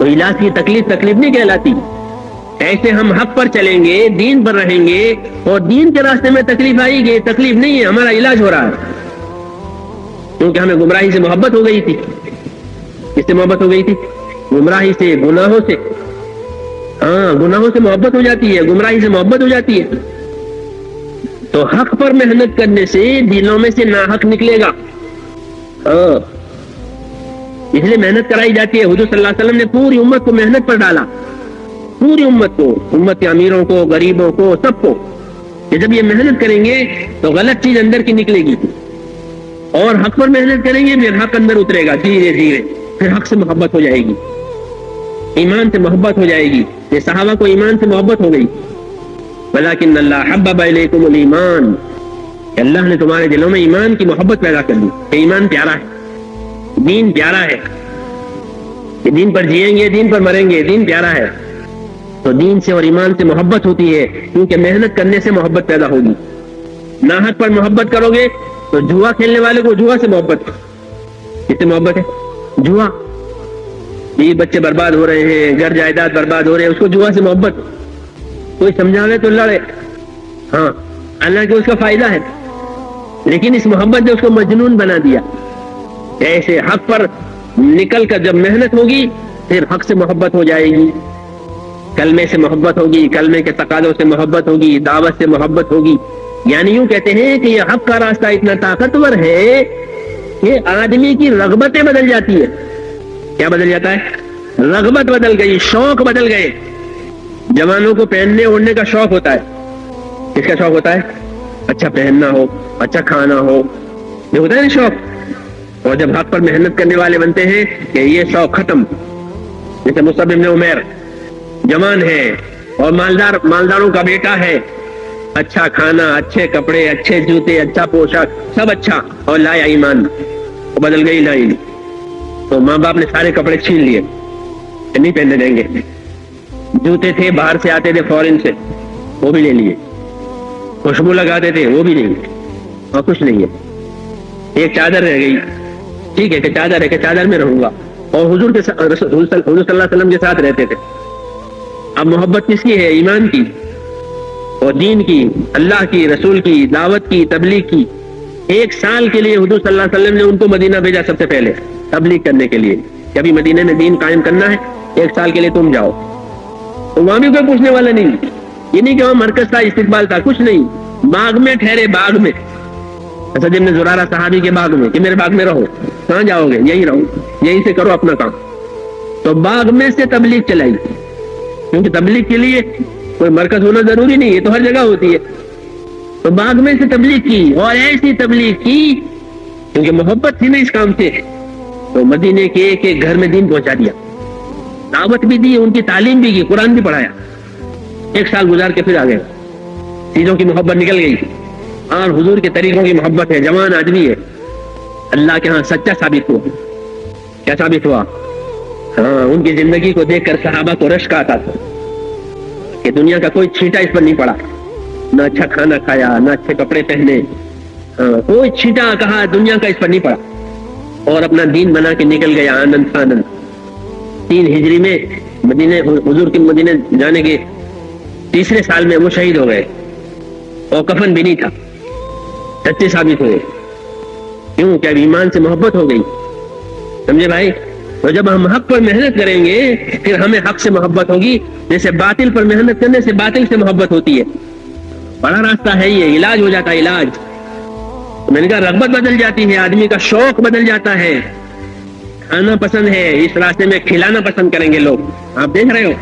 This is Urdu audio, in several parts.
تو علاج کی تکلیف تکلیف نہیں کہلاتی. ایسے ہم حق پر چلیں گے, دین پر رہیں گے, اور دین کے راستے میں تکلیف آئے گی, تکلیف نہیں ہے, ہمارا علاج ہو رہا ہے. کیونکہ ہمیں گمراہی سے محبت ہو گئی تھی. کس سے محبت ہو گئی تھی؟ گمراہی سے, گناہوں سے. ہاں, گناہوں سے محبت ہو جاتی ہے, گمراہی سے محبت ہو جاتی ہے. تو حق پر محنت کرنے سے دلوں میں سے ناحق نکلے گا. ہاں, اس لیے محنت کرائی جاتی ہے. حضور صلی اللہ علیہ وسلم نے پوری امت کو محنت پر ڈالا, پوری امت کو, امت کے امیروں کو, غریبوں کو, سب کو, کہ جب یہ محنت کریں گے تو غلط چیز اندر کی نکلے گی, اور حق پر محنت کریں گے پھر حق اندر اترے گا دھیرے دھیرے, پھر حق سے محبت ہو جائے گی, ایمان سے محبت ہو جائے گی. یہ صحابہ کو ایمان سے محبت ہو گئی. ولیکن اللہ حبب الیکم الایمان, کہ اللہ نے تمہارے دلوں میں ایمان کی محبت پیدا کر دی. کہ ایمان پیارا ہے, دین پیارا ہے, کہ دین پر جئیں گے, دین پر مریں گے, دین پیارا ہے. تو دین سے اور ایمان سے محبت ہوتی ہے, کیونکہ محنت کرنے سے محبت پیدا ہوگی. ناحق پر محبت کرو گے تو جوا کھیلنے والے کو جوا سے محبت. کس سے محبت ہے؟ جوا. یہ بچے برباد ہو رہے ہیں, گھر جائیداد برباد ہو رہے ہیں, اس کو جوا سے محبت. کوئی سمجھاوے تو لڑے, ہاں, اللہ کے اس کا فائدہ ہے, لیکن اس محبت نے اس کو مجنون بنا دیا. ایسے حق پر نکل کر جب محنت ہوگی پھر حق سے محبت ہو جائے گی, کلمے سے محبت ہوگی, کلمے کے تقاضوں سے محبت ہوگی, دعوت سے محبت ہوگی. یعنی یوں کہتے ہیں کہ یہ حق کا راستہ اتنا طاقتور ہے کہ آدمی کی رغبتیں بدل جاتی ہے. کیا بدل جاتا ہے؟ رغبت بدل گئی, شوق بدل گئے. جوانوں کو پہننے اوڑھنے کا شوق ہوتا ہے. کس کا شوق ہوتا ہے؟ اچھا پہننا ہو, اچھا کھانا ہو, یہ ہوتا ہے نا شوق. اور جب حق پر محنت کرنے والے بنتے ہیں کہ یہ شوق ختم. جیسے مصعب بن عمیر جوان ہے اور مالداروں کا بیٹا ہے, اچھا کھانا, اچھے کپڑے, اچھے جوتے, اچھا پوشاک, سب اچھا, اور لایا ایمان, بدل گئی لائن. تو ماں باپ نے سارے کپڑے چھین لیے, نہیں پہننے دیں گے. جوتے تھے باہر سے آتے تھے فورن سے, وہ بھی لے لیے. خوشبو لگاتے تھے, وہ بھی نہیں, اور کچھ نہیں ہے. ایک چادر رہ گئی, ٹھیک ہے کہ چادر ہے, کہ چادر میں رہوں گا, اور حضور صلی اللہ علیہ وسلم کے ساتھ رہتے تھے. اب محبت کس کی ہے؟ ایمان کی اور دین کی, اللہ کی, رسول کی, دعوت کی, تبلیغ کی. 1 سال کے لیے حضور صلی اللہ علیہ وسلم نے ان کو مدینہ بھیجا سب سے پہلے تبلیغ کرنے کے لیے, کہ ابھی مدینہ میں دین قائم کرنا ہے, 1 سال کے لیے تم جاؤ. تو وہاں بھی کوئی پوچھنے والا نہیں, یہ نہیں کہ وہاں مرکز تھا, استقبال تھا, کچھ نہیں. باغ میں ٹھہرے, باغ میں, اسد بن زرارہ صحابی کے باغ میں, کہ میرے باغ میں رہو. کہاں جاؤ گے؟ یہی رہو, یہیں سے کرو اپنا کام. تو باغ میں سے تبلیغ چلائی, کیونکہ تبلیغ کے لیے کوئی مرکز ہونا ضروری نہیں ہے, تو ہر جگہ ہوتی ہے. تو باغ میں سے تبلیغ کی, اور ایسی تبلیغ کی کیونکہ محبت تھی نا اس کام سے. تو مدینے کے ایک ایک گھر میں دین پہنچا دیا, دعوت بھی دی, ان کی تعلیم بھی کی, قرآن بھی پڑھایا. 1 سال گزار کے پھر آ گئے, چیزوں کی محبت نکل گئی, اور حضور کے طریقوں کی محبت ہے. جوان آدمی ہے, اللہ کے ہاں سچا ثابت ہوا. کیا ثابت ہوا؟ ہاں, ان کی زندگی کو دیکھ کر صحابہ کو رشک آتا تھا کہ دنیا کا کوئی چھینٹا اس پر نہیں پڑا. نہ اچھا کھانا کھایا, نہ اچھے کپڑے پہنے, کوئی چھینٹا کہا دنیا کا اس پر نہیں پڑا, اور اپنا دین بنا کے نکل گیا آنند آنند. 3 ہجری میں مدینے, حضور کے مدینے جانے کے 3 سال میں وہ شہید ہو گئے, اور کفن بھی نہیں تھا. سچے ثابت ہوئے. کیوں؟ کہ اب ایمان سے محبت ہو گئی. سمجھے بھائی؟ تو جب ہم حق پر محنت کریں گے پھر ہمیں حق سے محبت ہوگی. جیسے باطل پر محنت کرنے سے باطل سے محبت ہوتی ہے. بڑا راستہ ہے یہ, علاج ہو جاتا ہے. علاج میں نے کہا رغبت بدل جاتی ہے, آدمی کا شوق بدل جاتا ہے. کھانا پسند ہے, اس راستے میں کھلانا پسند کریں گے لوگ. آپ دیکھ رہے ہو,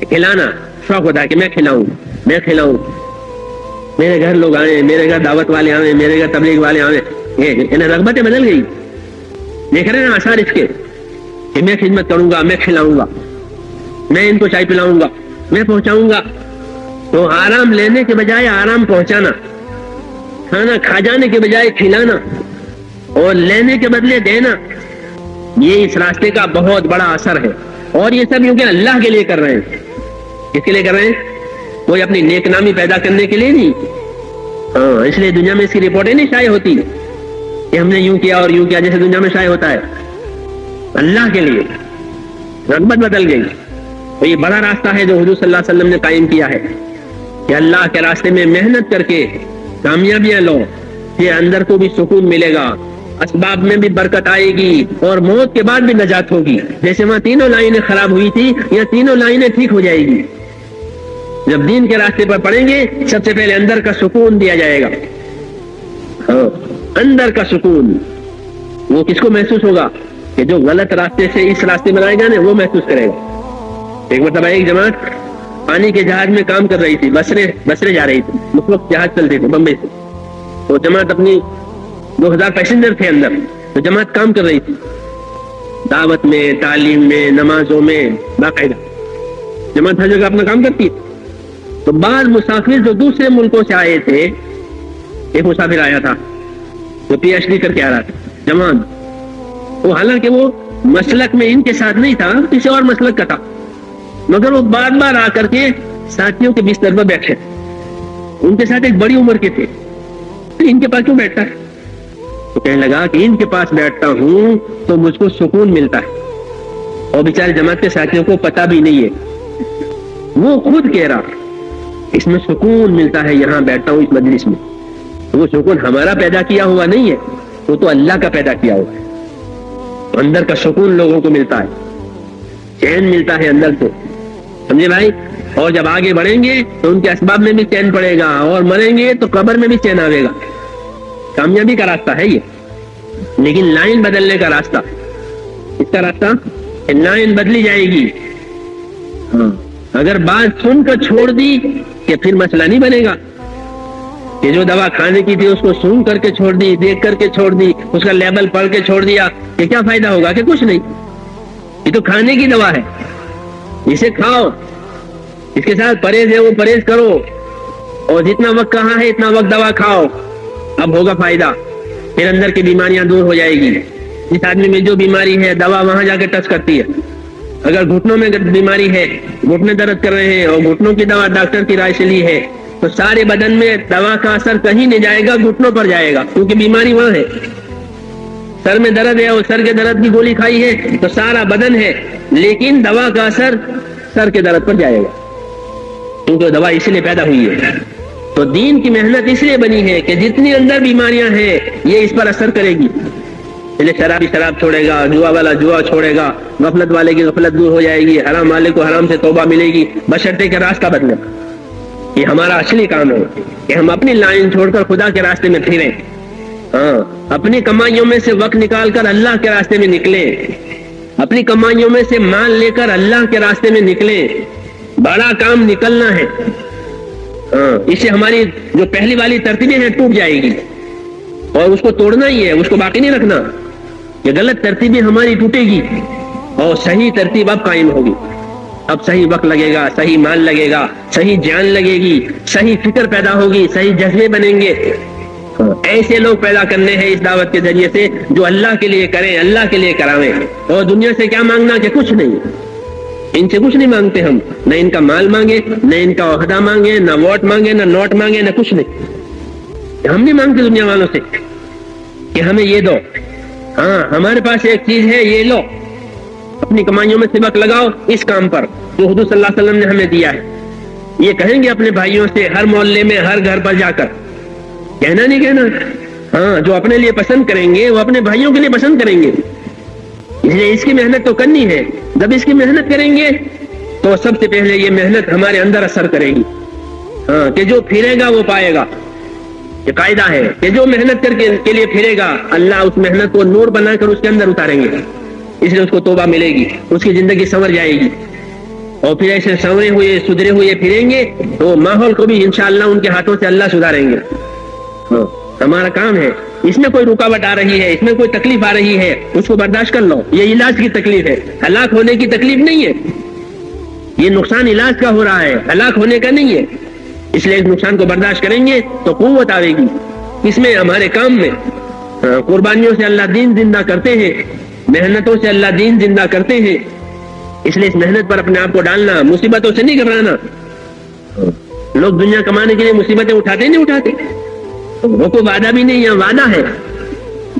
کھلانا شوق ہوتا ہے کہ میں کھلاؤں, میں کھلاؤں, میرے گھر لوگ آئے, میرے گھر دعوت والے آئے, میرے گھر تبلیغ والے آئے. یہ رغبتیں بدل گئی. دیکھ رہے ہیں نا آثار اس کے, کہ میں خدمت کروں گا, میں کھلاؤں گا, میں ان کو چائے پلاؤں گا, میں پہنچاؤں گا. تو آرام لینے کے بجائے آرام پہنچانا, کھانا کھا جانے کے بجائے کھلانا, اور لینے کے بدلے دینا, یہ اس راستے کا بہت بڑا اثر ہے. اور یہ سب کیونکہ اللہ کے لیے کر رہے ہیں. کس کے لیے کر رہے ہیں؟ کوئی اپنی نیک نامی پیدا کرنے کے لیے نہیں. ہاں, اس لیے دنیا میں اس کی رپورٹیں نہیں شائع ہوتی کہ ہم نے یوں کیا اور یوں کیا, جیسے دنیا میں شائع ہوتا ہے. اللہ کے لیے, رغبت بدل گئی. تو یہ بڑا راستہ ہے جو حضور صلی اللہ علیہ وسلم نے قائم کیا ہے کہ اللہ کے راستے میں محنت کر کے کامیابیاں لو، پھر اندر کو بھی سکون ملے گا، اسباب میں بھی برکت آئے گی اور موت کے بعد بھی نجات ہوگی. جیسے وہاں تینوں لائنیں خراب ہوئی تھی، یہ تینوں لائنیں ٹھیک ہو جائے گی. جب دین کے راستے پر پڑیں گے سب سے پہلے اندر کا سکون دیا جائے گا. ہاں، اندر کا سکون وہ کس کو محسوس ہوگا؟ کہ جو غلط راستے سے اس راستے میں آئے گا نا وہ محسوس کرے گا. ایک مرتبہ ایک جماعت پانی کے جہاز میں کام کر رہی تھی، بسرے جا رہی تھی، اس وقت جہاز چلتے تھے بمبئی سے. تو جماعت اپنی 2000 پیسنجر تھے اندر، تو جماعت کام کر رہی تھی دعوت میں، تعلیم میں، نمازوں میں، باقاعدہ جماعت ہر جگہ اپنا کام کرتی ہے. تو بعض مسافر جو دوسرے ملکوں سے آئے تھے، ایک مسافر آیا تھا جو پی ایچ ڈی کر کے آ رہا تھا، جوان. وہ حالانکہ وہ مسلک میں ان کے ساتھ نہیں تھا، کسی اور مسلک کا تھا، مگر وہ بار بار آ کر کے ساتھیوں کے بستر پر بیٹھے. ان کے ساتھ ایک بڑی عمر کے تھے، تو ان کے پاس کیوں بیٹھتا ہے؟ تو کہنے لگا کہ ان کے پاس بیٹھتا ہوں تو مجھ کو سکون ملتا ہے، اور بیچارے جماعت کے ساتھیوں کو پتہ بھی نہیں ہے. وہ خود کہہ رہا اس میں سکون ملتا ہے، یہاں بیٹھتا ہوں اس مجلس میں. وہ سکون ہمارا پیدا کیا ہوا نہیں ہے، وہ تو اللہ کا پیدا کیا ہوا ہے. اندر کا سکون لوگوں کو ملتا ہے، چین ملتا ہے اندر سے، سمجھے بھائی. اور جب آگے بڑھیں گے تو ان کے اسباب میں بھی چین پڑے گا، اور مریں گے تو قبر میں بھی چین آئے گا. کامیابی کا راستہ ہے یہ، لیکن لائن بدلنے کا راستہ، اس کا راستہ لائن بدلی جائے گی. ہاں، اگر بات سن کر چھوڑ دی کہ پھر مسئلہ نہیں بنے گا. کہ جو دوا کھانے کی تھی اس کو سن کر کے چھوڑ دی، دیکھ کر کے چھوڑ دی، اس کا لیبل پڑھ کے چھوڑ دیا، کہ کیا فائدہ ہوگا؟ کہ کچھ نہیں، یہ تو کھانے کی دوا ہے، اسے کھاؤ، اس کے ساتھ پرہیز ہے وہ پرہیز کرو، اور جتنا وقت کہا ہے اتنا وقت دوا کھاؤ، اب ہوگا فائدہ، پھر اندر کی بیماریاں دور ہو جائے گی. جس آدمی میں جو بیماری ہے دوا وہاں جا کے ٹچ کرتی ہے. اگر گھٹنوں میں بیماری ہے، گھٹنے درد کر رہے ہیں اور گھٹنوں کی دوا ڈاکٹر کی رائے سے لی ہے، تو سارے بدن میں دوا کا اثر کہیں نہیں جائے گا، گھٹنوں پر جائے گا، کیونکہ بیماری وہاں ہے. سر میں درد ہے اور سر کے درد کی گولی کھائی ہے تو سارا بدن ہے، لیکن دوا کا اثر سر کے درد پر جائے گا، کیونکہ دوا اس لیے پیدا ہوئی ہے. تو دین کی محنت اس لیے بنی ہے کہ جتنی اندر بیماریاں ہیں یہ اس پر اثر کرے گی. شرابی شراب چھوڑے گا، جوا والا جوا چھوڑے گا، غفلت والے کی غفلت دور ہو جائے گی، حرام والے کو حرام سے توبہ ملے گی، بشرطے کے راستہ بدلے. یہ ہمارا اصلی کام ہے کہ ہم اپنی لائن چھوڑ کر خدا کے راستے میں پھریں. ہاں، اپنی کمائیوں میں سے وقت نکال کر اللہ کے راستے میں نکلیں، اپنی کمائیوں میں سے مال لے کر اللہ کے راستے میں نکلیں. بڑا کام نکلنا ہے. ہاں، اس سے ہماری جو پہلی والی ترتیبیں ہیں ٹوٹ جائے گی، اور اس کو توڑنا ہی ہے، اس کو باقی نہیں رکھنا. یہ غلط ترتیبیں ہماری ٹوٹے گی اور صحیح ترتیب اب قائم ہوگی. اب صحیح وقت لگے گا، صحیح مال لگے گا، صحیح جان لگے گی، صحیح فکر پیدا ہوگی، صحیح جذبے بنیں گے. ایسے لوگ پیدا کرنے ہیں اس دعوت کے ذریعے سے جو اللہ کے لیے کریں، اللہ کے لیے کراویں. اور دنیا سے کیا مانگنا کہ کچھ نہیں، ان سے کچھ نہیں مانگتے ہم، نہ ان کا مال مانگے، نہ ان کا عہدہ مانگے، نہ ووٹ مانگے، نہ نوٹ مانگے، نہ کچھ نہیں. ہم نہیں مانگتے دنیا والوں سے کہ ہمیں یہ دو. ہاں، ہمارے پاس ایک چیز ہے، یہ لو، اپنی کمائیوں میں سے وقت لگاؤ اس کام پر جو حضور صلی اللہ علیہ وسلم نے ہمیں دیا ہے. یہ کہیں گے اپنے بھائیوں سے ہر محلے میں، ہر گھر پر جا کر، کہنا نہیں کہنا. ہاں، جو اپنے لیے پسند کریں گے وہ اپنے بھائیوں کے لیے پسند کریں گے. اس لیے اس کی محنت تو کرنی ہے. جب اس کی محنت کریں گے تو سب سے پہلے یہ محنت ہمارے اندر اثر کرے گی. ہاں، کہ جو پھرے گا وہ پائے گا. یہ قاعدہ ہے کہ جو محنت کر کے لیے پھرے گا اللہ اس محنت کو نور بنا کر اس کے اندر اتاریں گے. اس لیے اس کو توبہ ملے گی، اس کی زندگی سنور جائے گی. اور پھر ایسے سنورے ہوئے سدھرے ہوئے پھریں گے تو ماحول کو بھی انشاءاللہ ان کے ہاتھوں سے اللہ سدھاریں گے. ہاں، ہمارا کام ہے. اس میں کوئی رکاوٹ آ رہی ہے، اس میں کوئی تکلیف آ رہی ہے، اس کو برداشت کر لو. یہ علاج کی تکلیف ہے، ہلاک ہونے کی تکلیف نہیں ہے. یہ نقصان علاج کا ہو رہا ہے، ہلاک ہونے کا نہیں ہے. اس لیے اس نقصان کو برداشت کریں گے تو قوت آئے گی. اس میں ہمارے کام میں قربانیوں سے اللہ دین زندہ کرتے ہیں، محنتوں سے اللہ دین زندہ کرتے ہیں. اس لیے اس محنت پر اپنے آپ کو ڈالنا، مصیبتوں سے نہیں گھبرانا. لوگ دنیا کمانے کے لیے مصیبتیں اٹھاتے نہیں اٹھاتے، وہ کوئی وعدہ بھی نہیں ہے، وعدہ ہے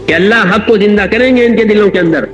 کہ اللہ حق کو زندہ کریں گے ان کے دلوں کے اندر.